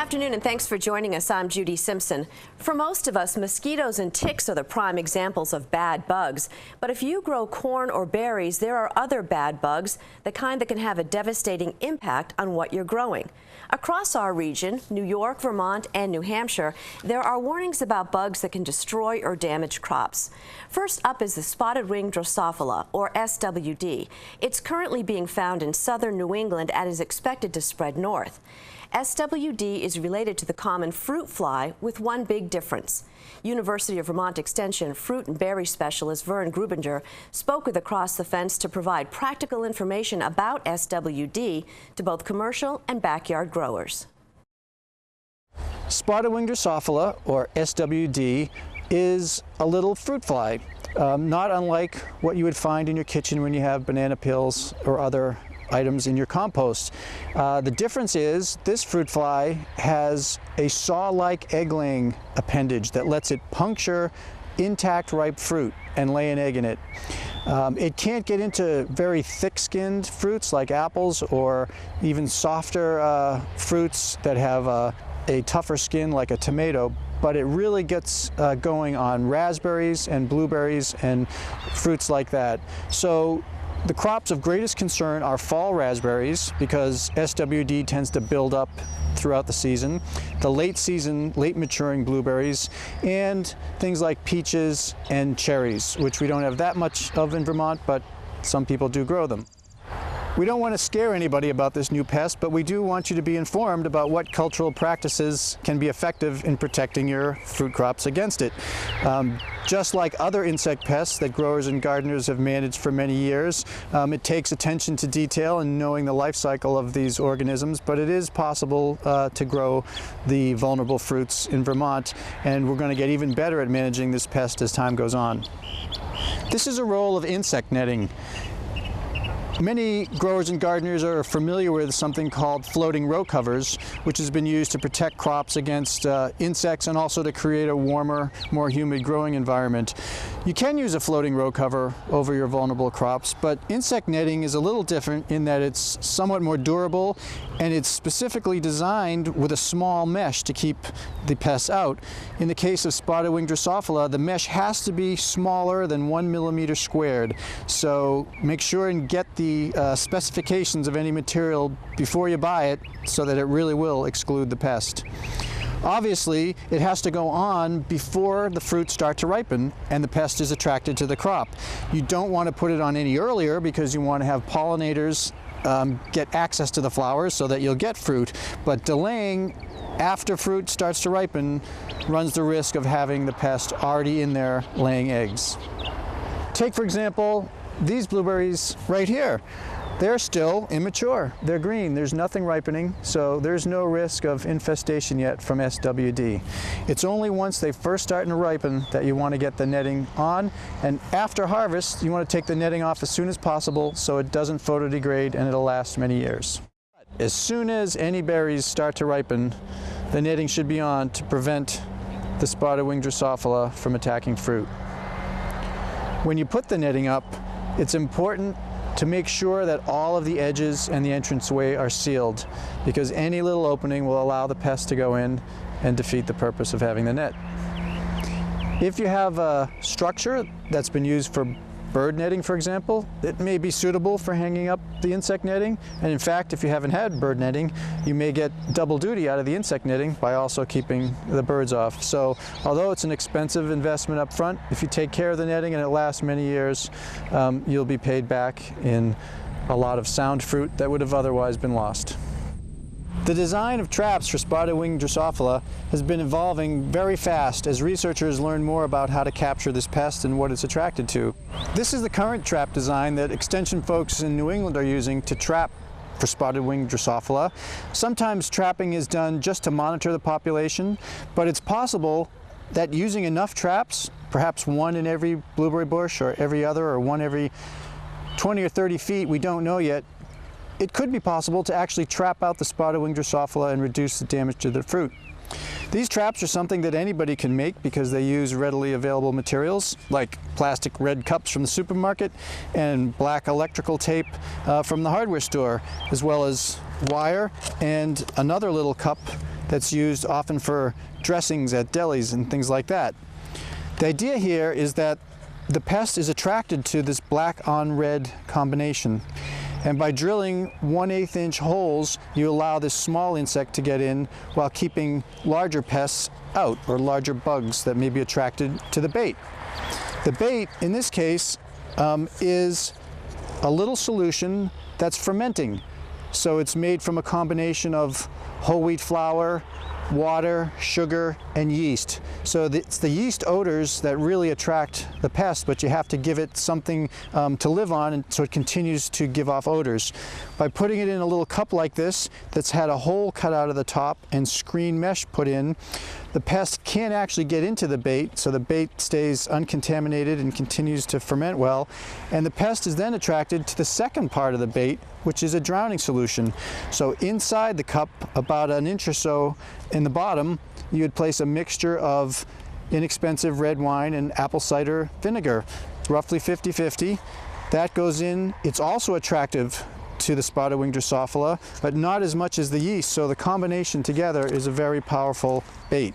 afternoon, and thanks for joining us. I'm Judy Simpson. For most of us, mosquitoes and ticks are the prime examples of bad bugs. But if you grow corn or berries, there are other bad bugs, the kind that can have a devastating impact on what you're growing. Across our region, New York, Vermont, and New Hampshire, there are warnings about bugs that can destroy or damage crops. First up is the spotted-winged Drosophila, or SWD. It's currently being found in southern New England and is expected to spread north. SWD is related to the common fruit fly with one big difference. University of Vermont Extension fruit and berry specialist Vern Grubinger spoke with Across the Fence to provide practical information about SWD to both commercial and backyard growers. Spotted-winged Drosophila, or SWD, is a little fruit fly, not unlike what you would find in your kitchen when you have banana peels or other items in your compost. The difference is this fruit fly has a saw-like egg-laying appendage that lets it puncture intact ripe fruit and lay an egg in it. It can't get into very thick-skinned fruits like apples or even softer fruits that have a tougher skin like a tomato, but it really gets going on raspberries and blueberries and fruits like that. So the crops of greatest concern are fall raspberries, because SWD tends to build up throughout the season, the late maturing blueberries, and things like peaches and cherries, which we don't have that much of in Vermont, but some people do grow them. We don't want to scare anybody about this new pest, but we do want you to be informed about what cultural practices can be effective in protecting your fruit crops against it. Just like other insect pests that growers and gardeners have managed for many years, it takes attention to detail and knowing the life cycle of these organisms, but it is possible to grow the vulnerable fruits in Vermont, and we're going to get even better at managing this pest as time goes on. This is a roll of insect netting. Many growers and gardeners are familiar with something called floating row covers, which has been used to protect crops against insects and also to create a warmer, more humid growing environment. You can use a floating row cover over your vulnerable crops, but insect netting is a little different in that it's somewhat more durable, and it's specifically designed with a small mesh to keep the pests out. In the case of spotted-winged Drosophila, the mesh has to be smaller than 1 millimeter squared, so make sure and get the specifications of any material before you buy it so that it really will exclude the pest. Obviously, it has to go on before the fruits start to ripen and the pest is attracted to the crop. You don't want to put it on any earlier because you want to have pollinators get access to the flowers so that you'll get fruit, but delaying after fruit starts to ripen runs the risk of having the pest already in there laying eggs. Take, for example, these blueberries right here. They're still immature. They're green. There's nothing ripening, so there's no risk of infestation yet from SWD. It's only once they first start to ripen that you want to get the netting on, and after harvest, you want to take the netting off as soon as possible so it doesn't photodegrade and it'll last many years. As soon as any berries start to ripen, the netting should be on to prevent the spotted-winged Drosophila from attacking fruit. When you put the netting up, it's important to make sure that all of the edges and the entranceway are sealed, because any little opening will allow the pest to go in and defeat the purpose of having the net. If you have a structure that's been used for bird netting, for example, it may be suitable for hanging up the insect netting. And in fact, if you haven't had bird netting, you may get double duty out of the insect netting by also keeping the birds off. So although it's an expensive investment up front, if you take care of the netting and it lasts many years, you'll be paid back in a lot of sound fruit that would have otherwise been lost. The design of traps for spotted-winged Drosophila has been evolving very fast as researchers learn more about how to capture this pest and what it's attracted to. This is the current trap design that extension folks in New England are using to trap for spotted-winged Drosophila. Sometimes trapping is done just to monitor the population, but it's possible that using enough traps, perhaps one in every blueberry bush or every other, or one every 20 or 30 feet, we don't know yet, it could be possible to actually trap out the spotted-winged Drosophila and reduce the damage to the fruit. These traps are something that anybody can make because they use readily available materials like plastic red cups from the supermarket and black electrical tape from the hardware store, as well as wire and another little cup that's used often for dressings at delis and things like that. The idea here is that the pest is attracted to this black on red combination. And by drilling 1/8 inch holes, you allow this small insect to get in while keeping larger pests out, or larger bugs that may be attracted to the bait. The bait, in this case, is a little solution that's fermenting. So it's made from a combination of whole wheat flour, water, sugar, and yeast. So it's the yeast odors that really attract the pest, but you have to give it something to live on, and so it continues to give off odors. By putting it in a little cup like this that's had a hole cut out of the top and screen mesh put in, the pest can't actually get into the bait, so the bait stays uncontaminated and continues to ferment well. And the pest is then attracted to the second part of the bait, which is a drowning solution. So inside the cup, about an inch or so in the bottom, you would place a mixture of inexpensive red wine and apple cider vinegar, roughly 50-50. That goes in. It's also attractive to the spotted-winged Drosophila, but not as much as the yeast, so the combination together is a very powerful bait.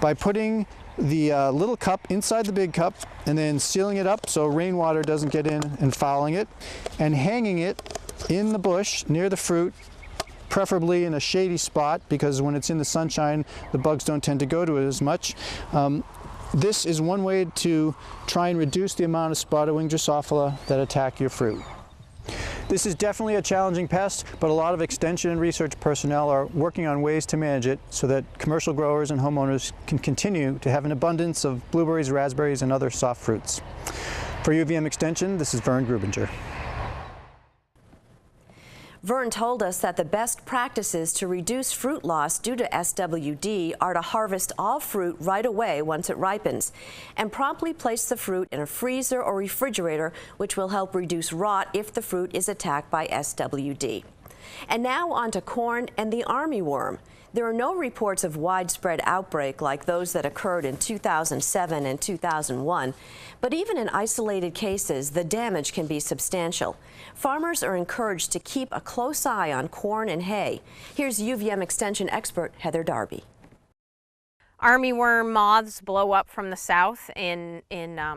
By putting the little cup inside the big cup and then sealing it up so rainwater doesn't get in and fouling it, and hanging it in the bush near the fruit, preferably in a shady spot, because when it's in the sunshine the bugs don't tend to go to it as much. This is one way to try and reduce the amount of spotted-winged Drosophila that attack your fruit. This is definitely a challenging pest, but a lot of extension and research personnel are working on ways to manage it so that commercial growers and homeowners can continue to have an abundance of blueberries, raspberries, and other soft fruits. For UVM Extension, this is Vern Grubinger. Vern told us that the best practices to reduce fruit loss due to SWD are to harvest all fruit right away once it ripens, and promptly place the fruit in a freezer or refrigerator, which will help reduce rot if the fruit is attacked by SWD. And now on to corn and the armyworm. There are no reports of widespread outbreak like those that occurred in 2007 and 2001, but even in isolated cases, the damage can be substantial. Farmers are encouraged to keep a close eye on corn and hay. Here's UVM Extension expert Heather Darby. Armyworm moths blow up from the south in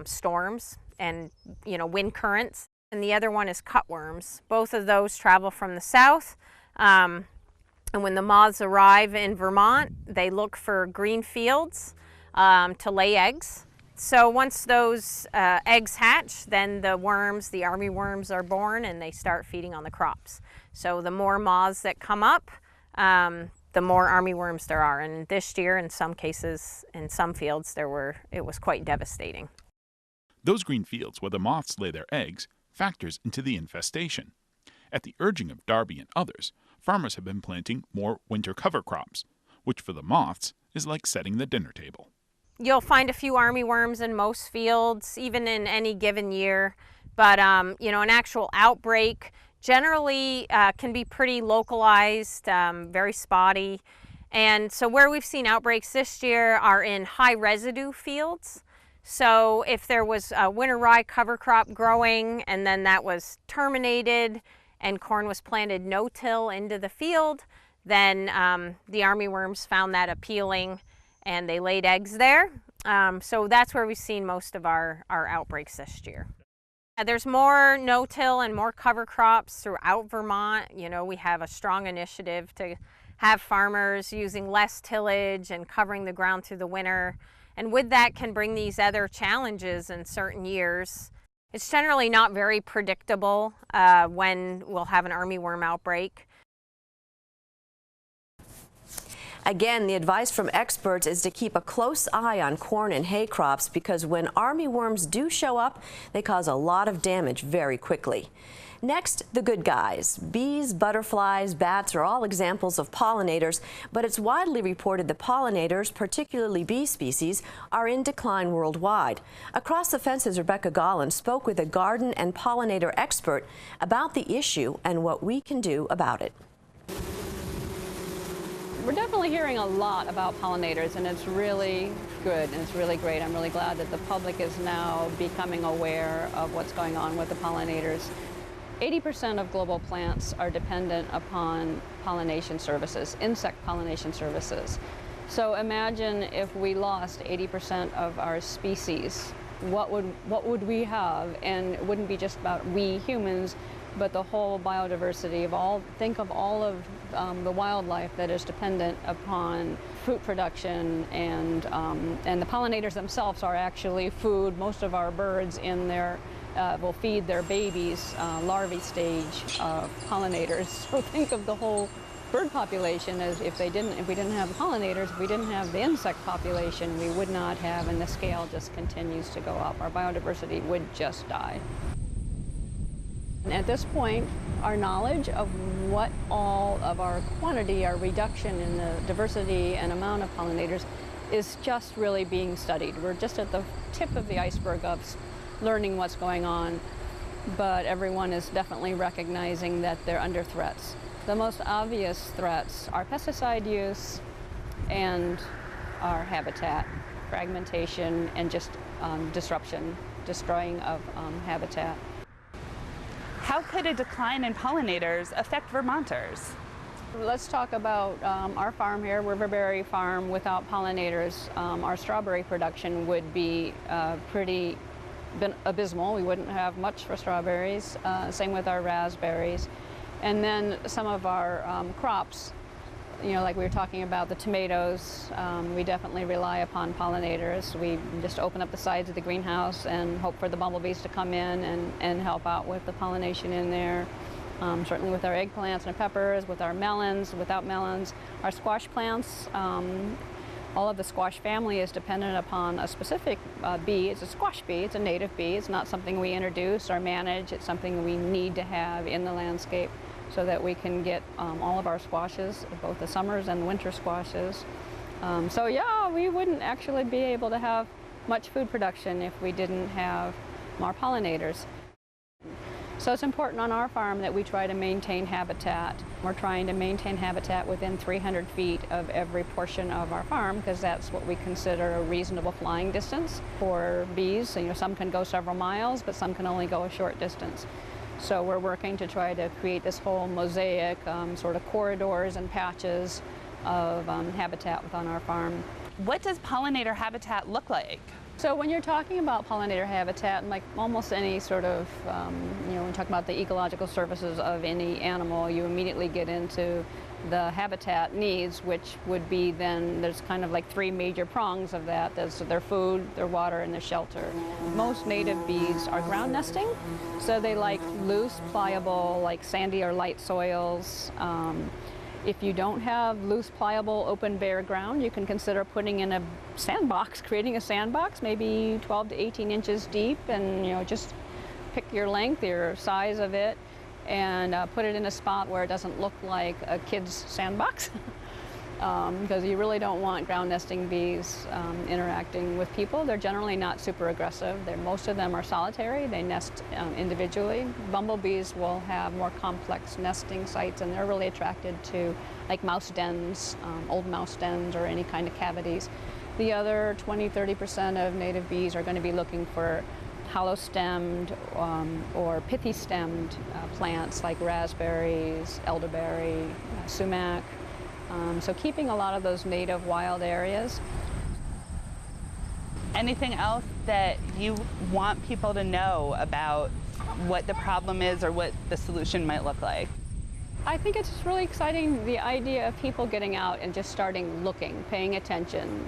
storms and wind currents, and the other one is cutworms. Both of those travel from the south. And when the moths arrive in Vermont, they look for green fields to lay eggs. So once those eggs hatch, then the worms, the armyworms, are born and they start feeding on the crops. So the more moths that come up, the more armyworms there are. And this year, in some cases, in some fields, it was quite devastating. Those green fields where the moths lay their eggs factors into the infestation. At the urging of Darby and others, farmers have been planting more winter cover crops, which for the moths is like setting the dinner table. You'll find a few armyworms in most fields, even in any given year, but an actual outbreak generally can be pretty localized, very spotty. And so where we've seen outbreaks this year are in high residue fields. So if there was a winter rye cover crop growing and then that was terminated and corn was planted no-till into the field, then the armyworms found that appealing and they laid eggs there. So that's where we've seen most of our outbreaks this year. There's more no-till and more cover crops throughout Vermont. We have a strong initiative to have farmers using less tillage and covering the ground through the winter. And with that can bring these other challenges in certain years. It's generally not very predictable when we'll have an armyworm outbreak. Again, the advice from experts is to keep a close eye on corn and hay crops because when armyworms do show up, they cause a lot of damage very quickly. Next, the good guys. Bees, butterflies, bats are all examples of pollinators, but it's widely reported that pollinators, particularly bee species, are in decline worldwide. Across the Fence's Rebecca Gollan spoke with a garden and pollinator expert about the issue and what we can do about it. We're definitely hearing a lot about pollinators, and it's really good and it's really great. I'm really glad that the public is now becoming aware of what's going on with the pollinators. 80% of global plants are dependent upon pollination services, insect pollination services. So imagine if we lost 80% of our species, what would we have? And it wouldn't be just about we humans, but the whole biodiversity of all. Think of all of the wildlife that is dependent upon fruit production, and the pollinators themselves are actually food. Most of our birds in their will feed their babies, larvae stage pollinators. So think of the whole bird population as if we didn't have pollinators, if we didn't have the insect population, we would not have, and the scale just continues to go up. Our biodiversity would just die. And at this point, our knowledge of what all of our quantity, our reduction in the diversity and amount of pollinators is just really being studied. We're just at the tip of the iceberg of learning what's going on, but everyone is definitely recognizing that they're under threats. The most obvious threats are pesticide use and our habitat fragmentation and just disruption, destroying of habitat. How could a decline in pollinators affect Vermonters? Let's talk about our farm here, Riverberry Farm. Without pollinators, our strawberry production would be pretty abysmal. We wouldn't have much for strawberries. Same with our raspberries. And then some of our crops, like we were talking about the tomatoes, we definitely rely upon pollinators. We just open up the sides of the greenhouse and hope for the bumblebees to come in and help out with the pollination in there. Certainly with our eggplants and peppers, with our melons, without melons, our squash plants. All of the squash family is dependent upon a specific bee. It's a squash bee. It's a native bee. It's not something we introduce or manage. It's something we need to have in the landscape so that we can get all of our squashes, both the summers and winter squashes. So yeah, we wouldn't actually be able to have much food production if we didn't have more pollinators. So it's important on our farm that we try to maintain habitat. We're trying to maintain habitat within 300 feet of every portion of our farm because that's what we consider a reasonable flying distance for bees. Some can go several miles, but some can only go a short distance. So we're working to try to create this whole mosaic, sort of corridors and patches of habitat within our farm. What does pollinator habitat look like? So when you're talking about pollinator habitat, like almost any sort of, when you talk about the ecological services of any animal, you immediately get into the habitat needs, which would be then, there's kind of like three major prongs of that. There's their food, their water, and their shelter. Most native bees are ground nesting, so they like loose, pliable, like sandy or light soils. If you don't have loose, pliable, open, bare ground, you can consider putting in a sandbox, creating a sandbox, maybe 12 to 18 inches deep, and just pick your length, your size of it, and put it in a spot where it doesn't look like a kid's sandbox. Because you really don't want ground nesting bees interacting with people. They're generally not super aggressive. Most of them are solitary. They nest individually. Bumblebees will have more complex nesting sites, and they're really attracted to like mouse dens, old mouse dens, or any kind of cavities. The other 20–30% of native bees are going to be looking for hollow-stemmed or pithy-stemmed plants like raspberries, elderberry, sumac. So keeping a lot of those native wild areas. Anything else that you want people to know about what the problem is or what the solution might look like? I think it's really exciting, the idea of people getting out and just starting looking, paying attention.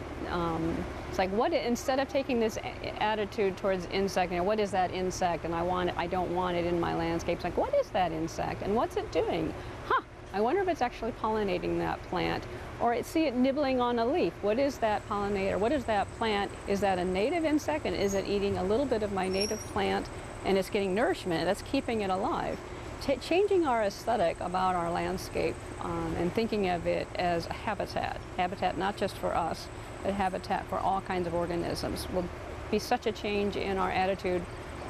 It's like, instead of taking this attitude towards insect, what is that insect, and I don't want it in my landscape. It's like, what is that insect, and what's it doing? I wonder if it's actually pollinating that plant, or see it nibbling on a leaf. What is that pollinator? What is that plant? Is that a native insect, and is it eating a little bit of my native plant, and it's getting nourishment? That's keeping it alive. Changing our aesthetic about our landscape and thinking of it as a habitat not just for us, but habitat for all kinds of organisms will be such a change in our attitude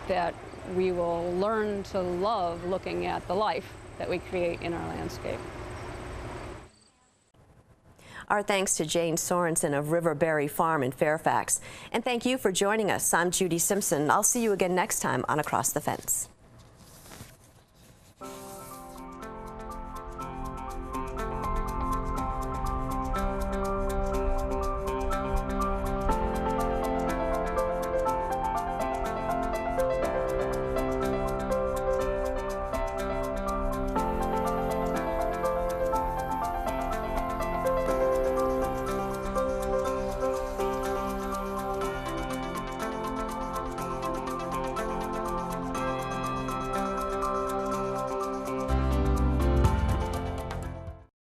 that we will learn to love looking at the life that we create in our landscape. Our thanks to Jane Sorensen of Riverberry Farm in Fairfax. And thank you for joining us. I'm Judy Simpson. I'll see you again next time on Across the Fence.